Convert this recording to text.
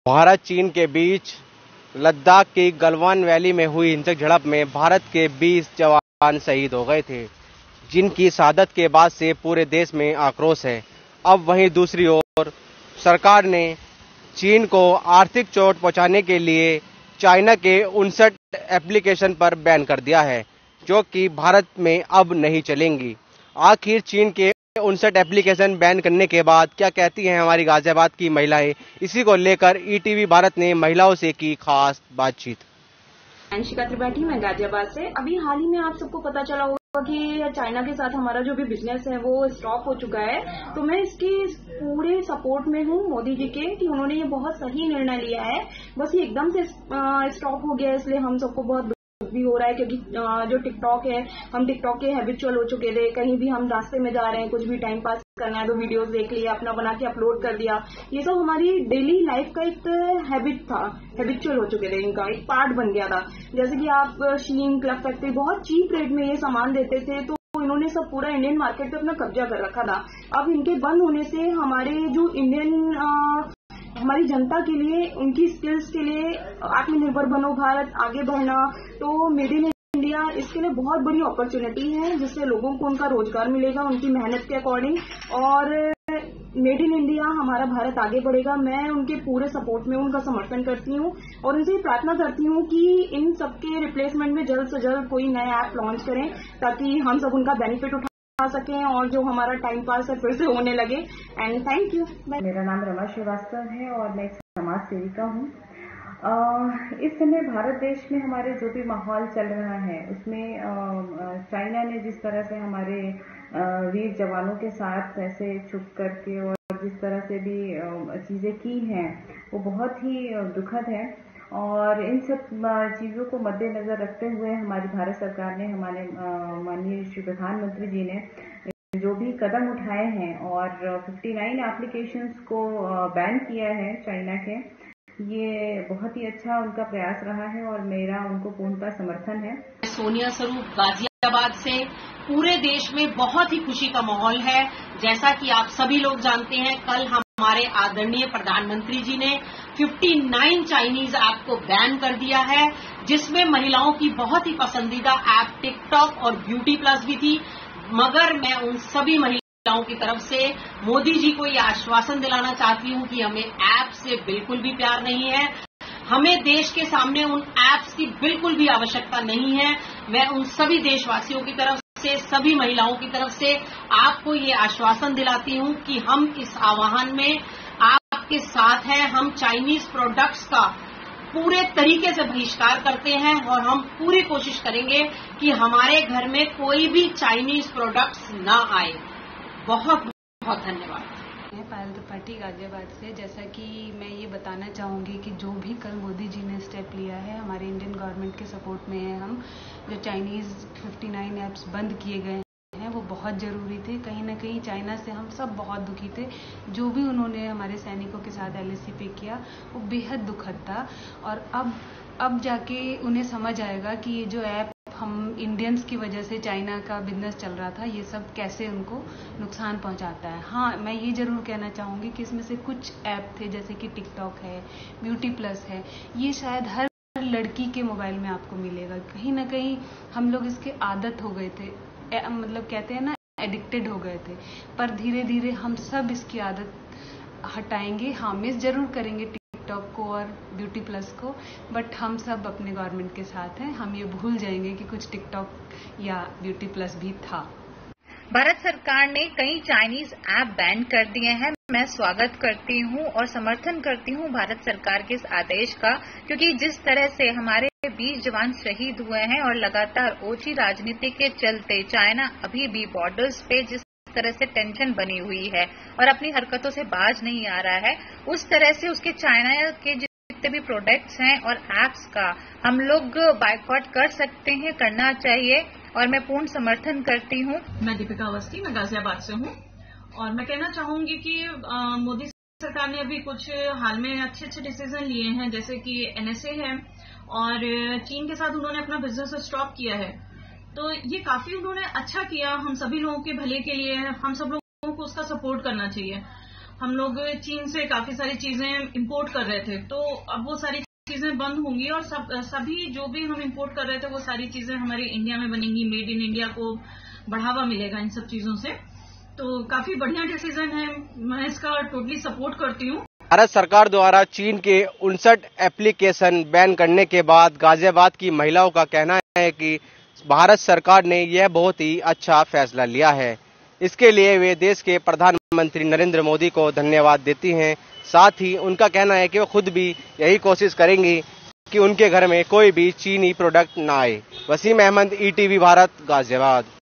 भारत चीन के बीच लद्दाख की गलवान वैली में हुई हिंसक झड़प में भारत के 20 जवान शहीद हो गए थे, जिनकी शहादत के बाद से पूरे देश में आक्रोश है। अब वहीं दूसरी ओर सरकार ने चीन को आर्थिक चोट पहुंचाने के लिए चाइना के 59 एप्लीकेशन पर बैन कर दिया है, जो कि भारत में अब नहीं चलेंगी। आखिर चीन के 59 एप्लीकेशन बैन करने के बाद क्या कहती हैं हमारी गाजियाबाद की महिलाएं, इसी को लेकर ईटीवी भारत ने महिलाओं से की खास बातचीत। अंशिका त्रिपाठी, मैं गाजियाबाद से। अभी हाल ही में आप सबको पता चला होगा कि चाइना के साथ हमारा जो भी बिजनेस है वो स्टॉप हो चुका है। तो मैं इसके पूरे सपोर्ट में हूँ मोदी जी के कि उन्होंने ये बहुत सही निर्णय लिया है। बस ये एकदम से स्टॉप हो गया, इसलिए हम सबको बहुत भी हो रहा है, क्योंकि जो टिकटॉक है, हम टिकटॉक के हैबिचुअल हो चुके थे। कहीं भी हम रास्ते में जा रहे हैं, कुछ भी टाइम पास करना है तो वीडियोस देख लिया, अपना बना के अपलोड कर दिया। ये सब हमारी डेली लाइफ का एक हैबिट था, हैबिचुअल हो चुके थे, इनका एक पार्ट बन गया था। जैसे कि आप शीन, क्लब फैक्ट्री बहुत चीप रेट में ये सामान देते थे, तो इन्होंने सब पूरा इंडियन मार्केट पे अपना कब्जा कर रखा था। अब इनके बंद होने से हमारे जो इंडियन हमारी जनता के लिए, उनकी स्किल्स के लिए, आत्मनिर्भर बनो भारत, आगे बढ़ना, तो मेड इन इंडिया इसके लिए बहुत बड़ी अपॉर्चुनिटी है, जिससे लोगों को उनका रोजगार मिलेगा उनकी मेहनत के अकॉर्डिंग, और मेड इन इंडिया हमारा भारत आगे बढ़ेगा। मैं उनके पूरे सपोर्ट में उनका समर्थन करती हूँ और उनसे प्रार्थना करती हूँ कि इन सबके रिप्लेसमेंट में जल्द से जल्द कोई नया ऐप लॉन्च करें, ताकि हम सब उनका बेनिफिट उठा सकें और जो हमारा टाइम पास है फिर से होने लगे। And thank you. मेरा नाम रमा श्रीवास्तव है और मैं एक समाज सेविका हूँ। इस समय भारत देश में हमारे जो भी माहौल चल रहा है उसमें चाइना ने जिस तरह से हमारे वीर जवानों के साथ ऐसे छुप करके और जिस तरह से भी चीजें की हैं वो बहुत ही दुखद है। और इन सब चीजों को मद्देनजर रखते हुए हमारी भारत सरकार ने, हमारे माननीय श्री प्रधानमंत्री जी ने जो भी कदम उठाए हैं और 59 एप्लीकेशंस को बैन किया है चाइना के, ये बहुत ही अच्छा उनका प्रयास रहा है और मेरा उनको पूर्णतः समर्थन है। सोनिया स्वरूप, गाजियाबाद से। पूरे देश में बहुत ही खुशी का माहौल है। जैसा कि आप सभी लोग जानते हैं, कल हमारे आदरणीय प्रधानमंत्री जी ने 59 चाइनीज ऐप को बैन कर दिया है, जिसमें महिलाओं की बहुत ही पसंदीदा ऐप टिकटॉक और ब्यूटी प्लस भी थी। मगर मैं उन सभी महिलाओं की तरफ से मोदी जी को ये आश्वासन दिलाना चाहती हूँ कि हमें ऐप से बिल्कुल भी प्यार नहीं है, हमें देश के सामने उन ऐप्स की बिल्कुल भी आवश्यकता नहीं है। मैं उन सभी देशवासियों की तरफ से, सभी महिलाओं की तरफ से आपको ये आश्वासन दिलाती हूँ कि हम इस आह्वान में आपके साथ हैं। हम चाइनीज प्रोडक्ट्स का पूरे तरीके से बहिष्कार करते हैं और हम पूरी कोशिश करेंगे कि हमारे घर में कोई भी चाइनीज प्रोडक्ट्स ना आए। बहुत बहुत धन्यवाद। मैं पायल त्रिपाठी, गाजियाबाद से। जैसा कि मैं ये बताना चाहूँगी कि जो भी कल मोदी जी ने स्टेप लिया है, हमारे इंडियन गवर्नमेंट के सपोर्ट में है हम। जो चाइनीज़ 59 ऐप्स बंद किए गए हैं वो बहुत ज़रूरी थे। कहीं ना कहीं चाइना से हम सब बहुत दुखी थे। जो भी उन्होंने हमारे सैनिकों के साथ LAC पे किया वो बेहद दुखद था। और अब जाके उन्हें समझ आएगा कि ये जो ऐप हम इंडियंस की वजह से चाइना का बिजनेस चल रहा था, ये सब कैसे उनको नुकसान पहुंचाता है। हाँ, मैं ये जरूर कहना चाहूँगी कि इसमें से कुछ ऐप थे, जैसे कि टिकटॉक है, ब्यूटी प्लस है, ये शायद हर लड़की के मोबाइल में आपको मिलेगा। कहीं ना कहीं हम लोग इसके आदत हो गए थे, मतलब कहते हैं ना, एडिक्टेड हो गए थे। पर धीरे धीरे हम सब इसकी आदत हटाएंगे। हाँ, मिस जरूर करेंगे टिकटॉक को और ब्यूटी प्लस को, बट हम सब अपने गवर्नमेंट के साथ हैं। हम ये भूल जाएंगे कि कुछ टिकटॉक या ब्यूटी प्लस भी था। भारत सरकार ने कई चाइनीज ऐप बैन कर दिए हैं। मैं स्वागत करती हूं और समर्थन करती हूं भारत सरकार के इस आदेश का, क्योंकि जिस तरह से हमारे 20 जवान शहीद हुए हैं और लगातार ओछी राजनीति के चलते चाइना अभी भी बॉर्डर्स पे जिस तरह से टेंशन बनी हुई है और अपनी हरकतों से बाज नहीं आ रहा है, उस तरह से उसके चाइना के जितने भी प्रोडक्ट्स हैं और ऐप्स का हम लोग बायकॉट कर सकते हैं, करना चाहिए और मैं पूर्ण समर्थन करती हूँ। मैं दीपिका अवस्थी, मैं गाजियाबाद से हूँ और मैं कहना चाहूंगी कि मोदी सरकार ने अभी कुछ हाल में अच्छे डिसीजन लिए हैं, जैसे कि NSA है और चीन के साथ उन्होंने अपना बिजनेस स्टॉप किया है। तो ये काफी उन्होंने अच्छा किया, हम सभी लोगों के भले के लिए, हम सब लोगों को उसका सपोर्ट करना चाहिए। हम लोग चीन से काफी सारी चीजें इंपोर्ट कर रहे थे, तो अब वो सारी चीजें बंद होंगी और सभी जो भी हम इंपोर्ट कर रहे थे वो सारी चीजें हमारे इंडिया में बनेंगी। मेड इन इंडिया को बढ़ावा मिलेगा इन सब चीजों से, तो काफी बढ़िया डिसीजन है, मैं इसका टोटली सपोर्ट करती हूँ। भारत सरकार द्वारा चीन के 59 एप्लीकेशन बैन करने के बाद गाजियाबाद की महिलाओं का कहना है कि भारत सरकार ने यह बहुत ही अच्छा फैसला लिया है। इसके लिए वे देश के प्रधानमंत्री नरेंद्र मोदी को धन्यवाद देती हैं। साथ ही उनका कहना है कि वो खुद भी यही कोशिश करेंगी कि उनके घर में कोई भी चीनी प्रोडक्ट ना आए। वसीम अहमद, ETV भारत, गाजियाबाद।